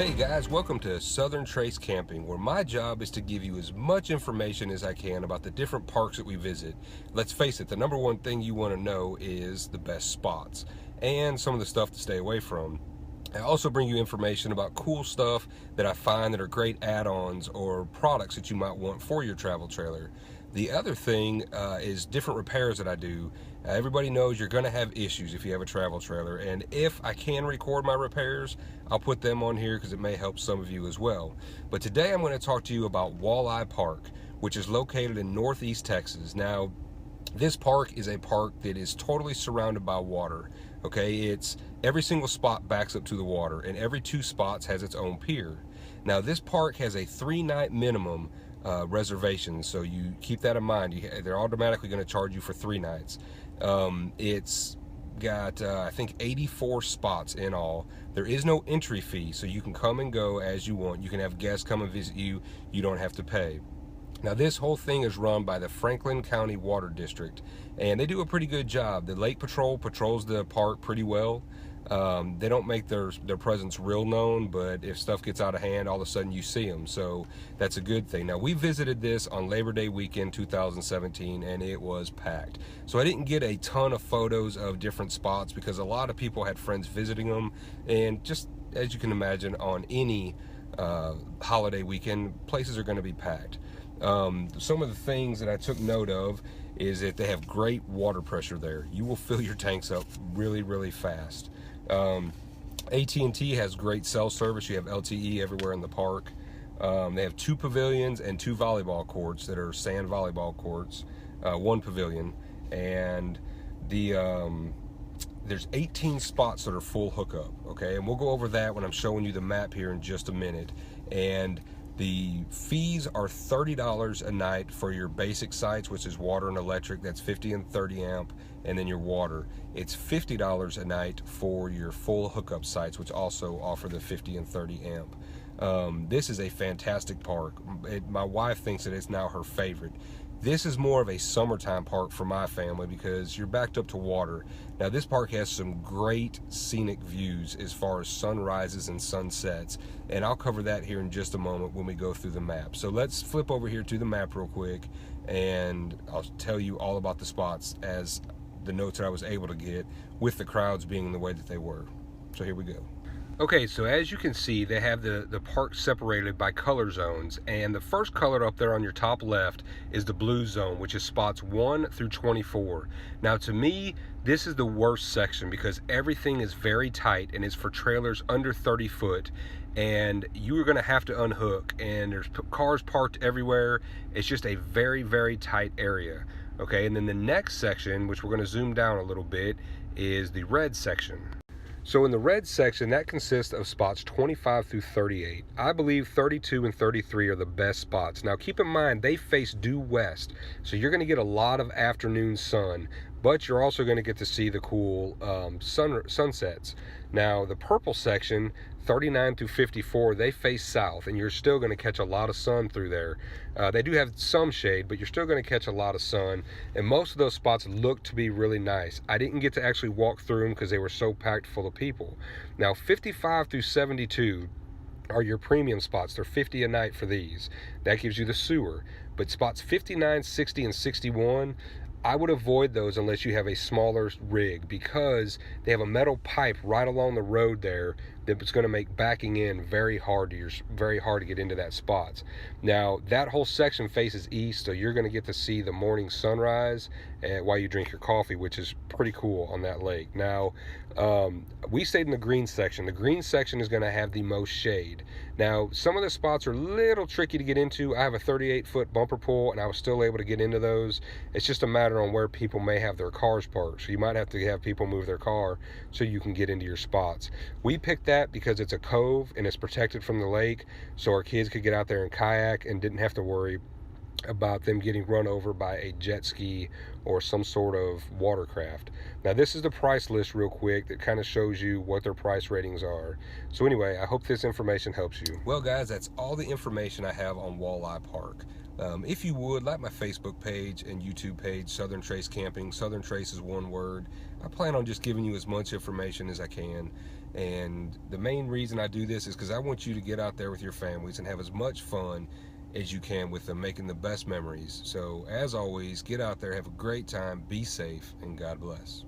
Hey guys, welcome to Southern Trace Camping, where my job is to give you as much information as I can about the different parks that we visit. Let's face it, the number one thing you want to know is the best spots and some of the stuff to stay away from. I also bring you information about cool stuff that I find that are great add-ons or products that you might want for your travel trailer. The other thing is different repairs that I do. Everybody knows you're going to have issues if you have a travel trailer, and if I can record my repairs, I'll put them on here because it may help some of you as well. But today I'm going to talk to you about Walleye Park, which is located in Northeast Texas. Now, this park is a park that is totally surrounded by water. Okay, it's every single spot backs up to the water, and every 2 spots has its own pier. Now, this park has a 3-night minimum reservation, so you keep that in mind. They're automatically going to charge you for 3 nights. It's got I think 84 spots in all. There is no entry fee, so you can come and go as you want. You can have guests come and visit you. You don't have to pay. Now, this whole thing is run by the Franklin County Water District, and they do a pretty good job. The Lake Patrol patrols the park pretty well. They don't make their presence real known, but if stuff gets out of hand, all of a sudden you see them, so that's a good thing. Now, we visited this on Labor Day weekend 2017, and it was packed. So I didn't get a ton of photos of different spots because a lot of people had friends visiting them, and just as you can imagine, on any holiday weekend, places are going to be packed. Some of the things that I took note of is that they have great water pressure there. You will fill your tanks up really, really fast. AT&T has great cell service. You have LTE everywhere in the park. They have 2 pavilions and 2 volleyball courts that are sand volleyball courts, 1 pavilion, and there's 18 spots that are full hookup, okay? And we'll go over that when I'm showing you the map here in just a minute. And the fees are $30 a night for your basic sites, which is water and electric. That's 50 and 30 amp, and then your water. It's $50 a night for your full hookup sites, which also offer the 50 and 30 amp. This is a fantastic park. My wife thinks that it's now her favorite. This is more of a summertime park for my family because you're backed up to water. Now, this park has some great scenic views as far as sunrises and sunsets, and I'll cover that here in just a moment when we go through the map. So let's flip over here to the map real quick, and I'll tell you all about the spots as the notes that I was able to get with the crowds being the way that they were. So here we go. Okay, so as you can see, they have the park separated by color zones, and the first color up there on your top left is the blue zone, which is spots 1 through 24. Now, to me, this is the worst section because everything is very tight and it's for trailers under 30 foot, and you are going to have to unhook, and there's cars parked everywhere. It's just a very, very tight area. Okay, and then the next section, which we're going to zoom down a little bit, is the red section. So in the red section, that consists of spots 25 through 38. I believe 32 and 33 are the best spots. Now, keep in mind, they face due west, so you're going to get a lot of afternoon sun, but you're also going to get to see the cool sunsets. Now, the purple section, 39 through 54, they face south, and you're still going to catch a lot of sun through there. They do have some shade, but you're still going to catch a lot of sun, and most of those spots look to be really nice. I didn't get to actually walk through them because they were so packed full of people. Now, 55 through 72 are your premium spots. They're 50 a night for these. That gives you the sewer. But spots 59, 60, and 61, I would avoid those unless you have a smaller rig because they have a metal pipe right along the road there that's going to make backing in very hard to get into that spots. Now, that whole section faces east, so you're going to get to see the morning sunrise while you drink your coffee, which is pretty cool on that lake. Now, we stayed in the green section. The green section is going to have the most shade. Now, some of the spots are a little tricky to get into. I have a 38-foot bumper pool, and I was still able to get into those. It's just a matter on where people may have their cars parked, so you might have to have people move their car so you can get into your spots. We picked that because it's a cove and it's protected from the lake, so our kids could get out there and kayak and didn't have to worry about them getting run over by a jet ski or some sort of watercraft. Now, this is the price list real quick that kind of shows you what their price ratings are. So anyway, I hope this information helps you. Well, guys, that's all the information I have on Walleye Park. If you would, like my Facebook page and YouTube page, Southern Trace Camping. Southern Trace is one word. I plan on just giving you as much information as I can. And the main reason I do this is because I want you to get out there with your families and have as much fun as you can with them, making the best memories. So as always, get out there, have a great time, be safe, and God bless.